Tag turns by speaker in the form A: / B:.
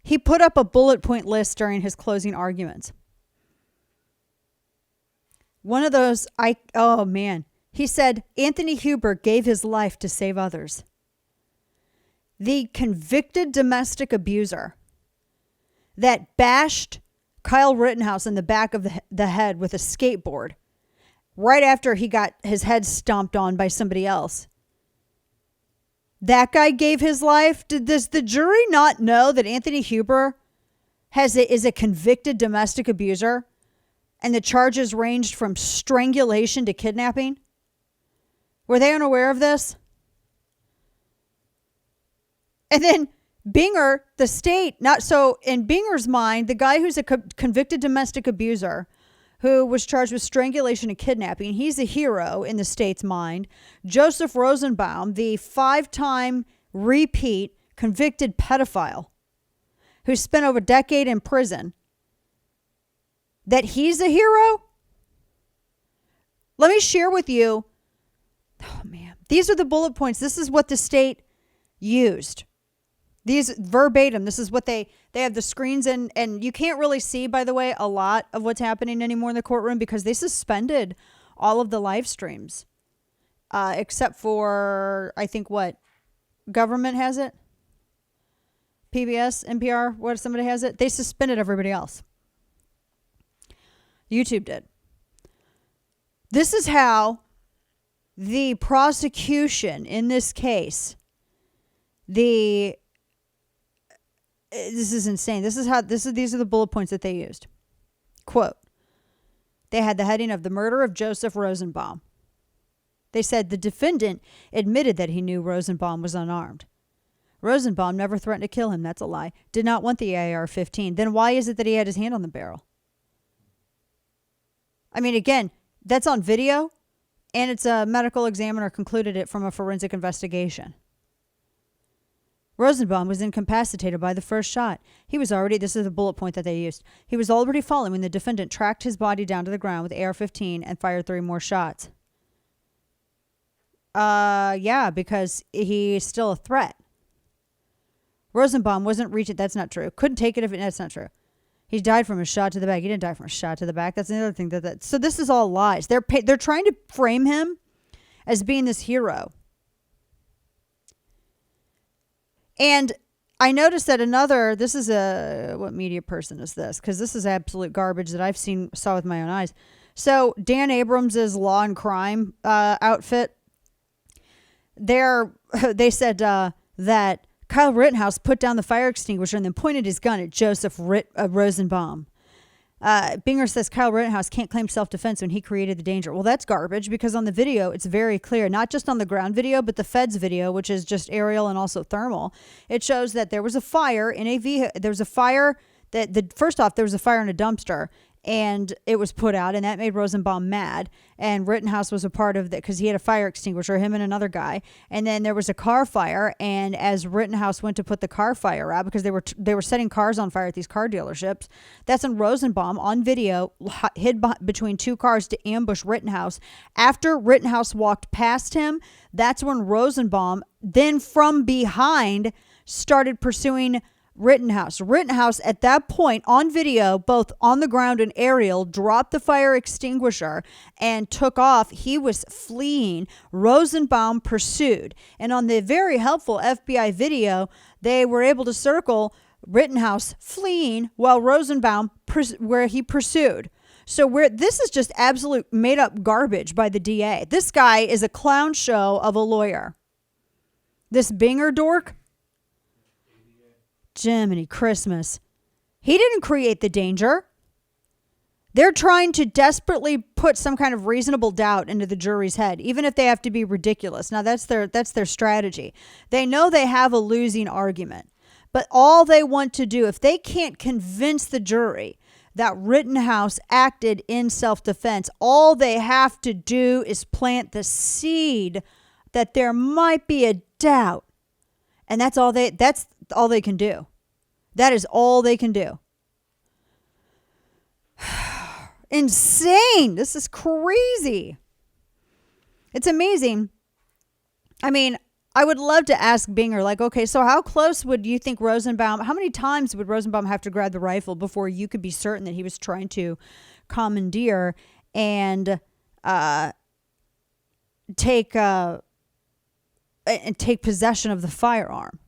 A: He put up a bullet point list during his closing arguments. One of those, oh man. He said, Anthony Huber gave his life to save others. The convicted domestic abuser that bashed Kyle Rittenhouse in the back of the head with a skateboard right after he got his head stomped on by somebody else. That guy gave his life. Does the jury not know that Anthony Huber is a convicted domestic abuser and the charges ranged from strangulation to kidnapping? Were they unaware of this? And then Binger, the state, not so in Binger's mind, the guy who's a convicted domestic abuser who was charged with strangulation and kidnapping, he's a hero in the state's mind. Joseph Rosenbaum, the 5-time repeat convicted pedophile who spent over a decade in prison, that he's a hero? Let me share with you. Oh man, these are the bullet points. This is what the state used. These verbatim, this is what they have the screens in, and you can't really see, by the way, a lot of what's happening anymore in the courtroom because they suspended all of the live streams. Except for, I think what? Government has it? PBS, NPR, what if somebody has it? They suspended everybody else. YouTube did. This is how the prosecution in this case, this is insane. These are the bullet points that they used. Quote, they had the heading of the murder of Joseph Rosenbaum. They said the defendant admitted that he knew Rosenbaum was unarmed. Rosenbaum never threatened to kill him. That's a lie. Did not want the AR-15. Then why is it that he had his hand on the barrel? I mean, again, that's on video, and it's a medical examiner concluded it from a forensic investigation. Rosenbaum was incapacitated by the first shot. This is the bullet point that they used. He was already falling when the defendant tracked his body down to the ground with AR-15 and fired 3 more shots. Yeah, because he's still a threat. Rosenbaum wasn't reaching. That's not true. Couldn't take it if that's not true. He died from a shot to the back. He didn't die from a shot to the back. That's another thing. So this is all lies. They're trying to frame him as being this hero. And I noticed that what media person is this? Because this is absolute garbage that saw with my own eyes. So Dan Abrams' Law and Crime outfit, they said that Kyle Rittenhouse put down the fire extinguisher and then pointed his gun at Joseph Rosenbaum. Binger says Kyle Rittenhouse can't claim self-defense when he created the danger. Well, that's garbage because on the video, it's very clear, not just on the ground video, but the feds video, which is just aerial and also thermal. It shows that there was a fire in a vehicle. There was a fire first off, there was a fire in a dumpster and it was put out and that made Rosenbaum mad. And Rittenhouse was a part of that because he had a fire extinguisher, him and another guy. And then there was a car fire. And as Rittenhouse went to put the car fire out because they were setting cars on fire at these car dealerships, that's when Rosenbaum on video hid between 2 cars to ambush Rittenhouse. After Rittenhouse walked past him, that's when Rosenbaum then from behind started pursuing Rittenhouse. Rittenhouse at that point on video, both on the ground and aerial, dropped the fire extinguisher and took off. He was fleeing. Rosenbaum pursued. And on the very helpful FBI video, they were able to circle Rittenhouse fleeing while Rosenbaum where he pursued. So this is just absolute made up garbage by the DA. This guy is a clown show of a lawyer. This Binger dork, Jiminy Christmas. He didn't create the danger. They're trying to desperately put some kind of reasonable doubt into the jury's head, even if they have to be ridiculous. Now, that's their strategy. They know they have a losing argument, but all they want to do, if they can't convince the jury that Rittenhouse acted in self-defense, all they have to do is plant the seed that there might be a doubt. And that's all they can do. That is all they can do. Insane. This is crazy. It's amazing. I mean, I would love to ask Binger, like, okay, so how close would you think Rosenbaum, how many times would Rosenbaum have to grab the rifle before you could be certain that he was trying to commandeer and take possession of the firearm?